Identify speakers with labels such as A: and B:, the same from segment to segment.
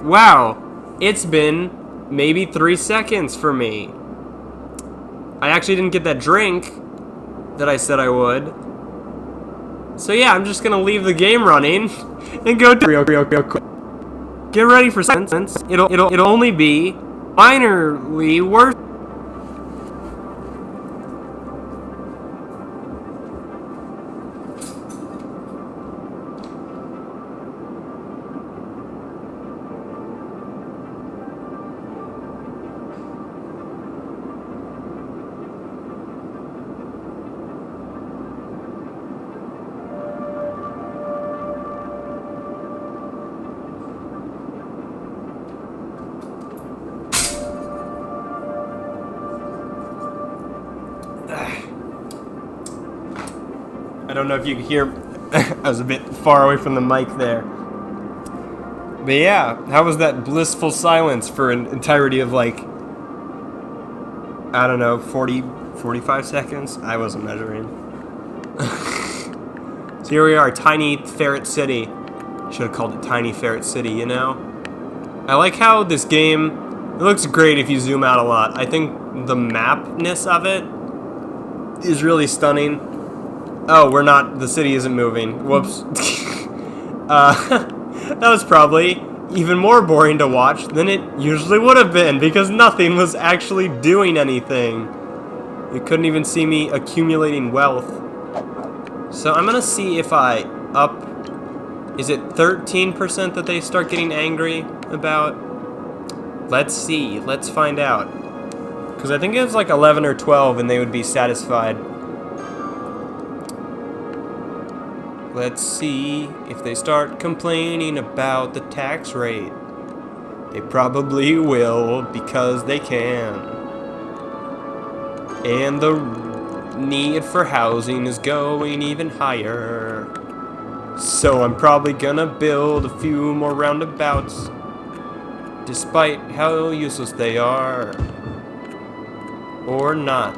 A: Wow, it's been maybe 3 seconds for me. I actually didn't get that drink that I said I would. So yeah, I'm just gonna leave the game running and go real quick. Get ready for sentence. It'll only be minorly worse. I don't know if you can hear. I was a bit far away from the mic there. But yeah, how was that blissful silence for an entirety of like, I don't know, 45 seconds? I wasn't measuring. So here we are, tiny Ferret City. Should have called it Tiny Ferret City, you know? I like how this game, it looks great if you zoom out a lot. I think the mapness of it is really stunning. Oh, we're not, the city isn't moving. Whoops. That was probably even more boring to watch than it usually would have been because nothing was actually doing anything. You couldn't even see me accumulating wealth. So I'm gonna see if I up, is it 13% that they start getting angry about? Let's see, let's find out. Because I think it was like 11 or 12 and they would be satisfied. Let's see if they start complaining about the tax rate. They probably will because they can. And the need for housing is going even higher. So I'm probably gonna build a few more roundabouts, despite how useless they are. Or not.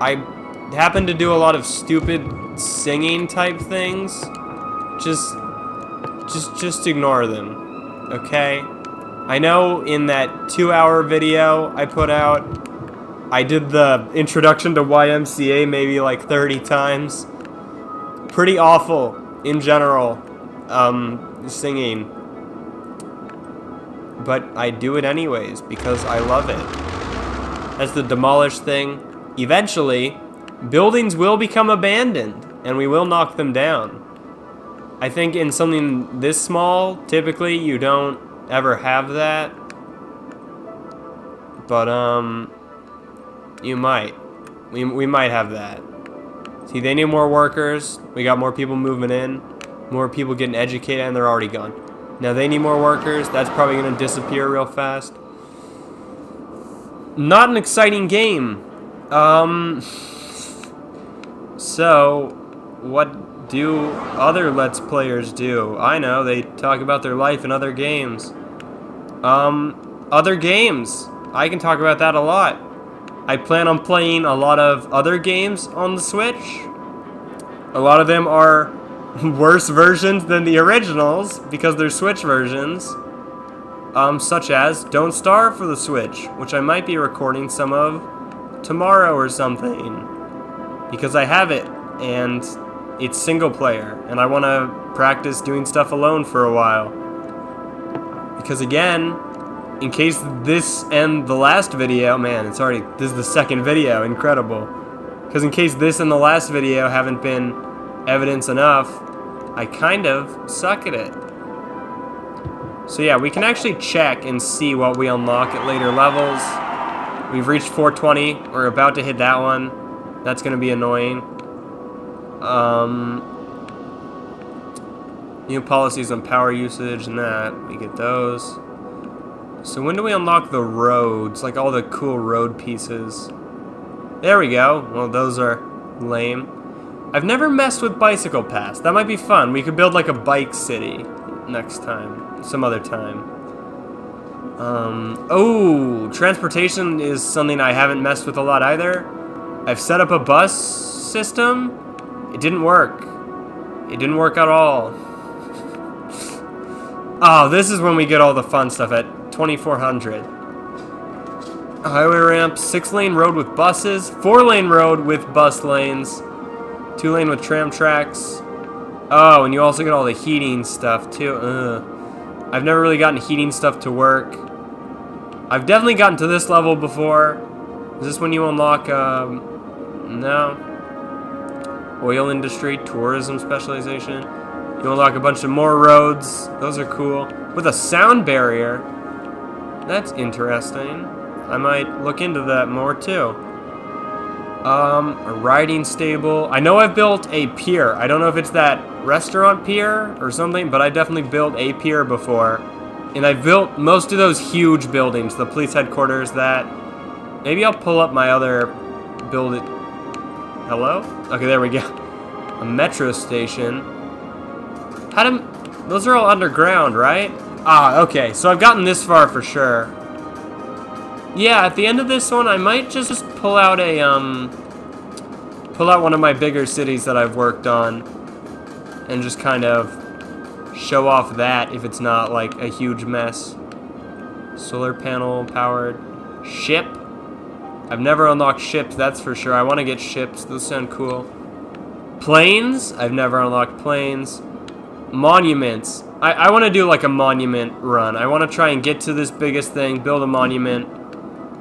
A: I happen to do a lot of stupid singing type things. Just ignore them, okay? I know in that 2-hour video I put out, I did the introduction to YMCA maybe like 30 times. Pretty awful in general, singing. But I do it anyways because I love it. That's the demolish thing. Eventually, buildings will become abandoned, and we will knock them down. I think in something this small, typically you don't ever have that. But, you might. We might have that. See, they need more workers. We got more people moving in. More people getting educated, and they're already gone. Now they need more workers. That's probably going to disappear real fast. Not an exciting game. So, what do other Let's Players do? I know, they talk about their life in other games. Other games. I can talk about that a lot. I plan on playing a lot of other games on the Switch. A lot of them are worse versions than the originals because they're Switch versions. Such as Don't Starve for the Switch, which I might be recording some of tomorrow or something. Because I have it, and it's single player, and I want to practice doing stuff alone for a while. Because again, in case this and the last video, man, this is the second video, incredible. Because in case this and the last video haven't been evidence enough, I kind of suck at it. So yeah, we can actually check and see what we unlock at later levels. We've reached 420, we're about to hit that one. That's going to be annoying. New policies on power usage and that. We get those. So when do we unlock the roads? Like all the cool road pieces. There we go. Well, those are lame. I've never messed with Bicycle Pass. That might be fun. We could build like a bike city next time. Some other time. Oh, transportation is something I haven't messed with a lot either. I've set up a bus system. It didn't work. It didn't work at all. Oh, this is when we get all the fun stuff at 2400. Highway ramp, 6-lane road with buses, 4-lane road with bus lanes, 2-lane with tram tracks. Oh, and you also get all the heating stuff too. I've never really gotten heating stuff to work. I've definitely gotten to this level before. Is this when you unlock, no. Oil industry, tourism specialization. You unlock a bunch of more roads. Those are cool. With a sound barrier. That's interesting. I might look into that more too. A riding stable. I know I've built a pier. I don't know if it's that restaurant pier or something, but I definitely built a pier before. And I've built most of those huge buildings. The police headquarters, that. Maybe I'll pull up my other build it. Hello? Okay, there we go. A metro station. Those are all underground, right? Ah, okay. So I've gotten this far for sure. Yeah, at the end of this one, I might just pull out one of my bigger cities that I've worked on and just kind of show off that if it's not like a huge mess. Solar panel powered ship. I've never unlocked ships, that's for sure. I want to get ships. Those sound cool. Planes. I've never unlocked planes. Monuments. I want to do like a monument run. I want to try and get to this biggest thing, build a monument.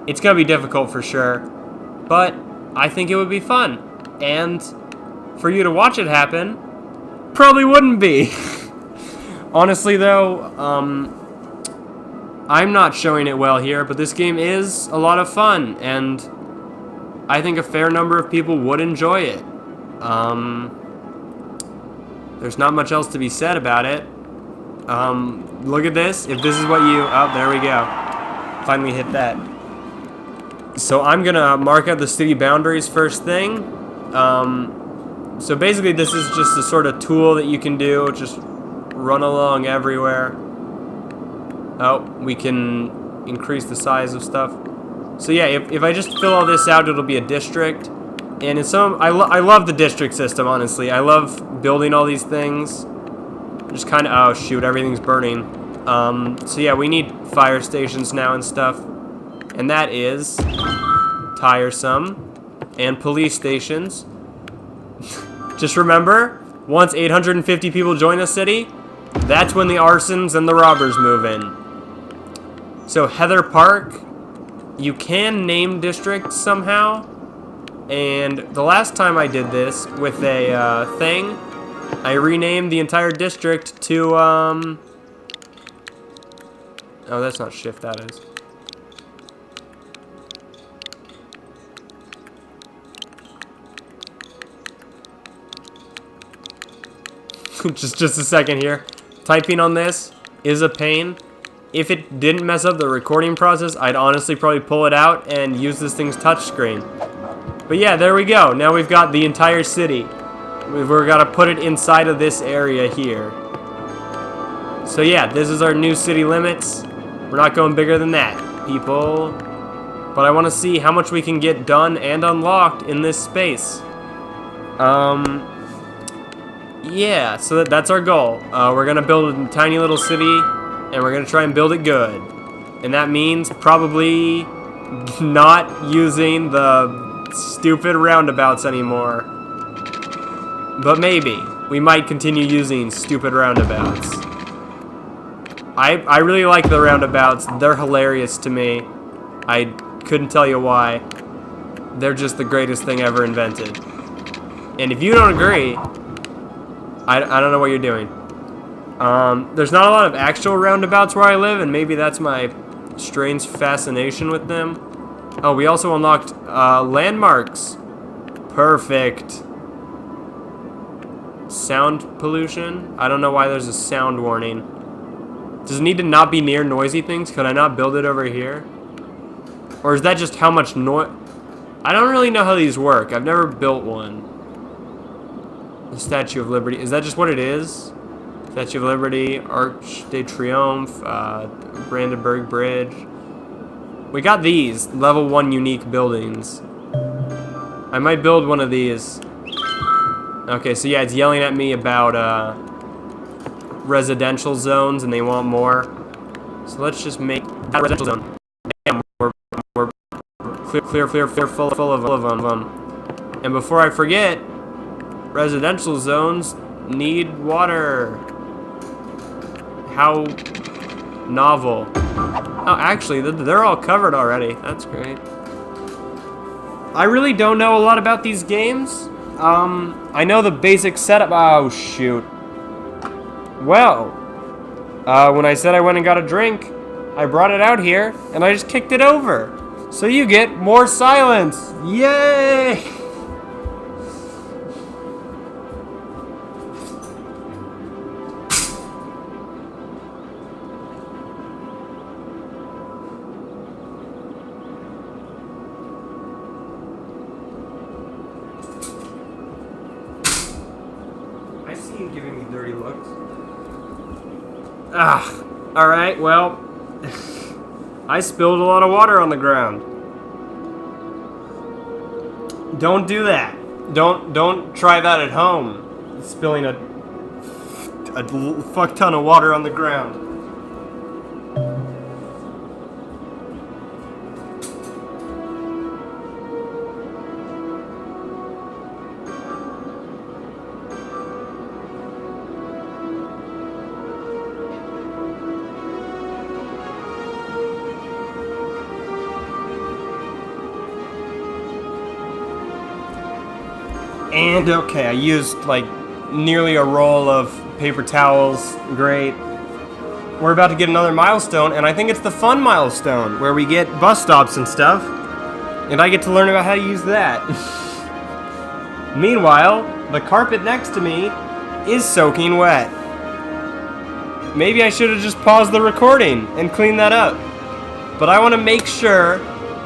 A: It's going to be difficult for sure, but I think it would be fun. And for you to watch it happen, probably wouldn't be. Honestly, though, I'm not showing it well here, but this game is a lot of fun, and I think a fair number of people would enjoy it. There's not much else to be said about it. Look at this. If this is what you... Oh, there we go. Finally hit that. So I'm going to mark out the city boundaries first thing. So basically this is just a sort of tool that you can do. Just run along everywhere. Oh, we can increase the size of stuff. So yeah, if I just fill all this out, it'll be a district. And in some... I love the district system, honestly. I love building all these things. Just kind of... Oh, shoot, everything's burning. So yeah, we need fire stations now and stuff. And that is tiresome. And police stations. Just remember, once 850 people join a city, that's when the arsons and the robbers move in. So Heather Park, you can name districts somehow. And the last time I did this with a thing, I renamed the entire district to, oh, that's not shift, that is. just a second here. Typing on this is a pain. If it didn't mess up the recording process, I'd honestly probably pull it out and use this thing's touchscreen. But yeah, there we go. Now we've got the entire city. We've got to put it inside of this area here. So yeah, this is our new city limits. We're not going bigger than that, people. But I want to see how much we can get done and unlocked in this space. Yeah, so that's our goal. We're going to build a tiny little city, and we're going to try and build it good. And that means probably not using the stupid roundabouts anymore. But maybe. We might continue using stupid roundabouts. I really like the roundabouts. They're hilarious to me. I couldn't tell you why. They're just the greatest thing ever invented. And if you don't agree... I don't know what you're doing. There's not a lot of actual roundabouts where I live, and maybe that's my strange fascination with them. Oh, we also unlocked landmarks. Perfect. Sound pollution? I don't know why there's a sound warning. Does it need to not be near noisy things? Could I not build it over here? Or is that just how much noise? I don't really know how these work. I've never built one. The Statue of Liberty. Is that just what it is? Statue of Liberty, Arch de Triomphe, Brandenburg Bridge. We got these level 1 unique buildings. I might build one of these. Okay, so yeah, it's yelling at me about residential zones and they want more. So let's just make that a residential zone. Damn, we're clear, full of them. And before I forget, residential zones need water. How novel. Oh, actually, they're all covered already. That's great. I really don't know a lot about these games. I know the basic setup. Oh, shoot. Well, when I said I went and got a drink, I brought it out here, and I just kicked it over. So you get more silence. Yay! I see you giving me dirty looks. Alright, well, I spilled a lot of water on the ground. Don't do that. Don't try that at home. Spilling a fuck ton of water on the ground. And okay, I used like nearly a roll of paper towels. Great. We're about to get another milestone, and I think it's the fun milestone where we get bus stops and stuff. And I get to learn about how to use that. Meanwhile, the carpet next to me is soaking wet. Maybe I should have just paused the recording and cleaned that up. But I want to make sure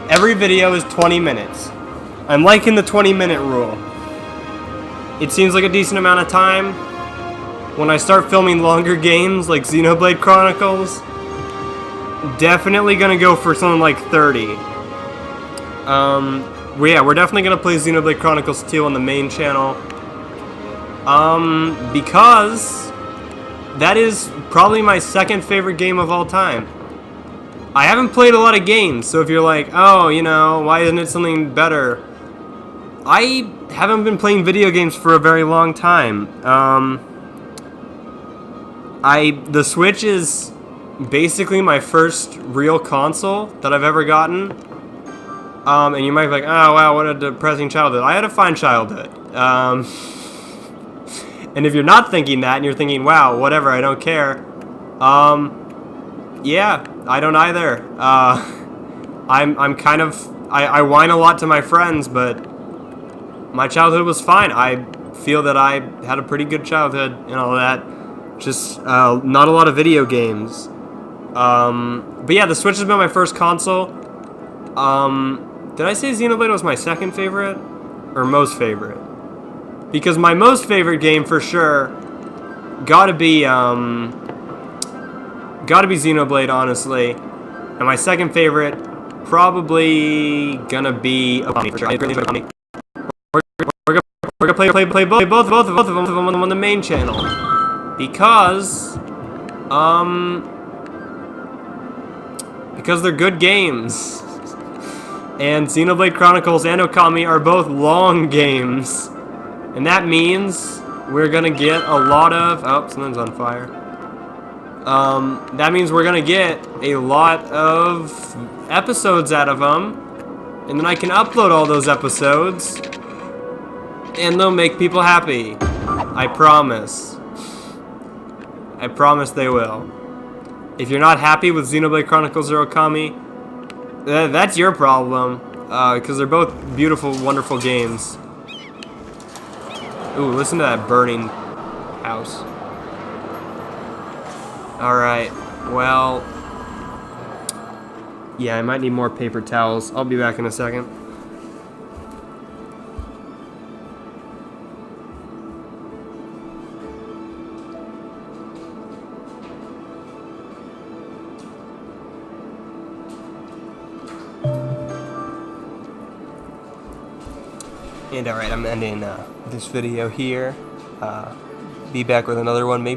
A: every video is 20 minutes. I'm liking the 20-minute rule. It seems like a decent amount of time. When I start filming longer games like Xenoblade Chronicles, definitely gonna go for something like 30. Yeah, we're definitely gonna play Xenoblade Chronicles 2 on the main channel. Because that is probably my second favorite game of all time. I haven't played a lot of games, so if you're like, oh, you know, why isn't it something better? I haven't been playing video games for a very long time. The Switch is basically my first real console that I've ever gotten. And you might be like, oh wow, what a depressing childhood. I had a fine childhood. And if you're not thinking that, and you're thinking, wow, whatever, I don't care. Yeah, I don't either. I'm kind of, I whine a lot to my friends, but my childhood was fine. I feel that I had a pretty good childhood and all that. Just not a lot of video games. But yeah, the Switch has been my first console. Did I say Xenoblade was my second favorite? Or most favorite? Because my most favorite game for sure gotta be Xenoblade, honestly. And my second favorite probably gonna be Okami, for sure. We're gonna play both of them on the main channel, because they're good games, and Xenoblade Chronicles and Okami are both long games, and that means we're gonna get a lot of something's on fire. That means we're gonna get a lot of episodes out of them, and then I can upload all those episodes. And they'll make people happy. I promise. I promise they will. If you're not happy with Xenoblade Chronicles or Okami, that's your problem. Because they're both beautiful, wonderful games. Ooh, listen to that burning house. Alright, well... yeah, I might need more paper towels. I'll be back in a second. And alright, I'm ending this video here. Be back with another one maybe